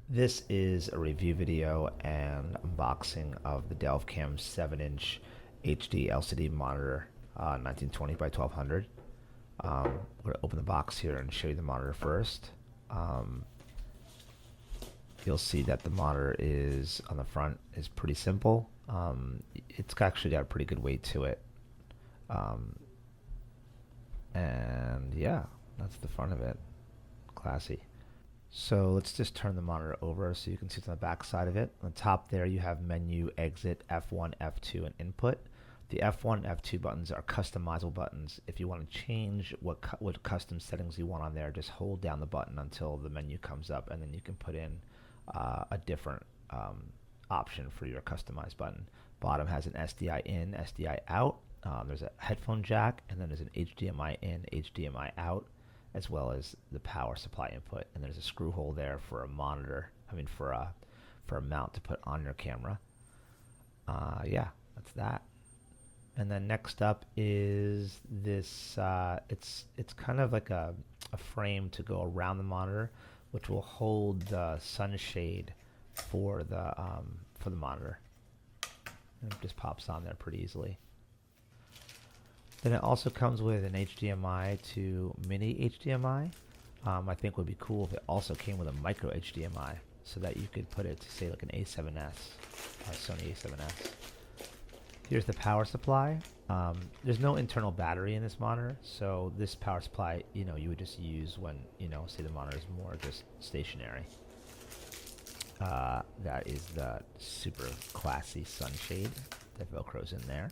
This is a review video and unboxing of the Delvcam 7-inch HD LCD monitor, 1920 by 1200. We're going to open the box here and show you the monitor first. Um, you'll see that the monitor is on the front is pretty simple. It's actually got a pretty good weight to it. Um, and yeah, that's the front of it. Classy. So let's just turn the monitor over so you can see it's on the back side of it. On the top there you have menu, exit, F1, F2, and input. The F1 and F2 buttons are customizable buttons. If you want to change what custom settings you want on there, just hold down the button until the menu comes up, and then you can put in a different option for your customized button. Bottom has an SDI in, SDI out. There's a headphone jack, and then there's an HDMI in, HDMI out, as well as the power supply input. And there's a screw hole there for a monitor. For a mount to put on your camera. Yeah, that's that. And then next up is this. It's kind of like a frame to go around the monitor, which will hold the sunshade for the monitor. And it just pops on there pretty easily. Then it also comes with an HDMI to mini HDMI. I think would be cool if it also came with a micro HDMI so that you could put it to say like an A7S, Sony A7S. Here's the power supply. There's no internal battery in this monitor, so this power supply, you would just use when, say the monitor is more just stationary. That is the super classy sunshade that Velcro's in there.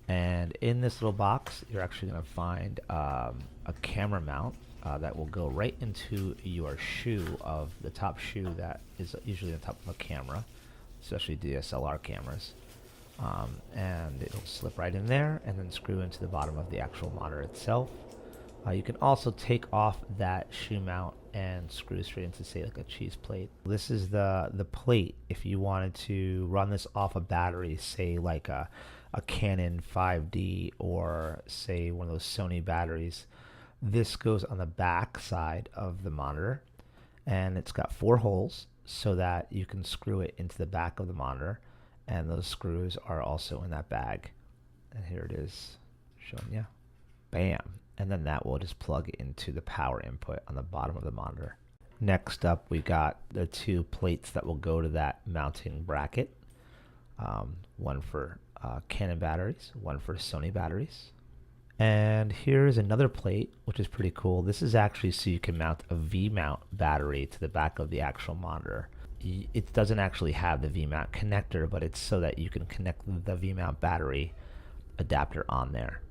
And in this little box, you're actually going to find a camera mount that will go right into your shoe of the top shoe that is usually on top of a camera, especially DSLR cameras. And it'll slip right in there and then screw into the bottom of the actual monitor itself. You can also take off that shoe mount and screw straight into, say, like a cheese plate. This is the plate if you wanted to run this off a battery, say like a Canon 5D or say one of those Sony batteries. This goes on the back side of the monitor, and it's got 4 holes so that you can screw it into the back of the monitor, and those screws are also in that bag. And here it is showing you. Bam. And then that will just plug into the power input on the bottom of the monitor. Next up, we got the 2 plates that will go to that mounting bracket. One for Canon batteries, one for Sony batteries. And here's another plate, which is pretty cool. This is actually so you can mount a V-mount battery to the back of the actual monitor. It doesn't actually have the V-mount connector, but it's so that you can connect the V-mount battery adapter on there.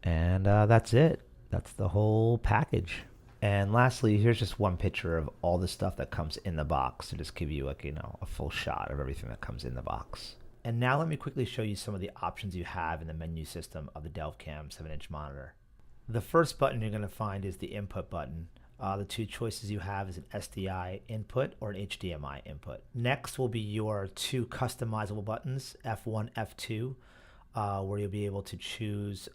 And that's it. That's the whole package. And lastly, here's just one picture of all the stuff that comes in the box to just give you like, a full shot of everything that comes in the box. And now let me quickly show you some of the options you have in the menu system of the Delvcam 7-inch monitor. The first button you're going to find is the input button. The 2 choices you have is an SDI input or an HDMI input. Next will be your 2 customizable buttons, F1, F2, where you'll be able to choose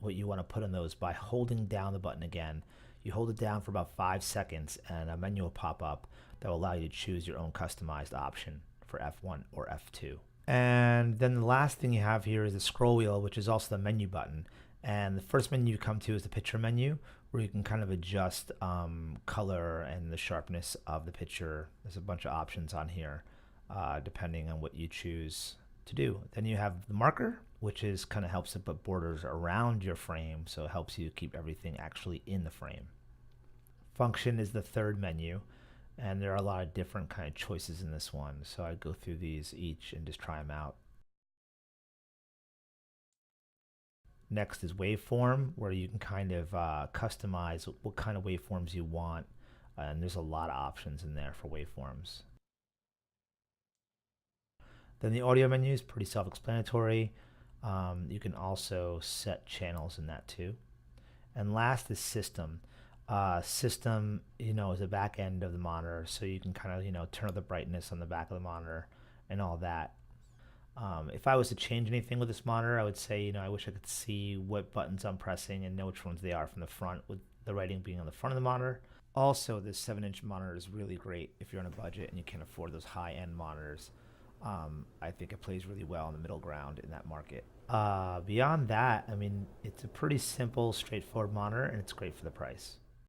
what you want to put on those by holding down the button again. You hold it down for about 5 seconds and a menu will pop up that will allow you to choose your own customized option for F1 or F2. And then the last thing you have here is the scroll wheel, which is also the menu button. And the first menu you come to is the picture menu, where you can kind of adjust color and the sharpness of the picture. There's a bunch of options on here, depending on what you choose to do. Then you have the marker, which is kind of helps to put borders around your frame, so it helps you keep everything actually in the frame. Function is the third menu, and there are a lot of different kind of choices in this one, so I go through these each and just try them out. Next is waveform, where you can kind of customize what kind of waveforms you want, and there's a lot of options in there for waveforms. Then the audio menu is pretty self-explanatory. You can also set channels in that too. And last is system. System, is the back end of the monitor, so you can kind of, turn up the brightness on the back of the monitor and all that. If I was to change anything with this monitor, I would say, I wish I could see what buttons I'm pressing and know which ones they are from the front, with the writing being on the front of the monitor. Also, this 7-inch monitor is really great if you're on a budget and you can't afford those high-end monitors. I think it plays really well in the middle ground in that market. Beyond that, I mean, it's a pretty simple, straightforward monitor, and it's great for the price.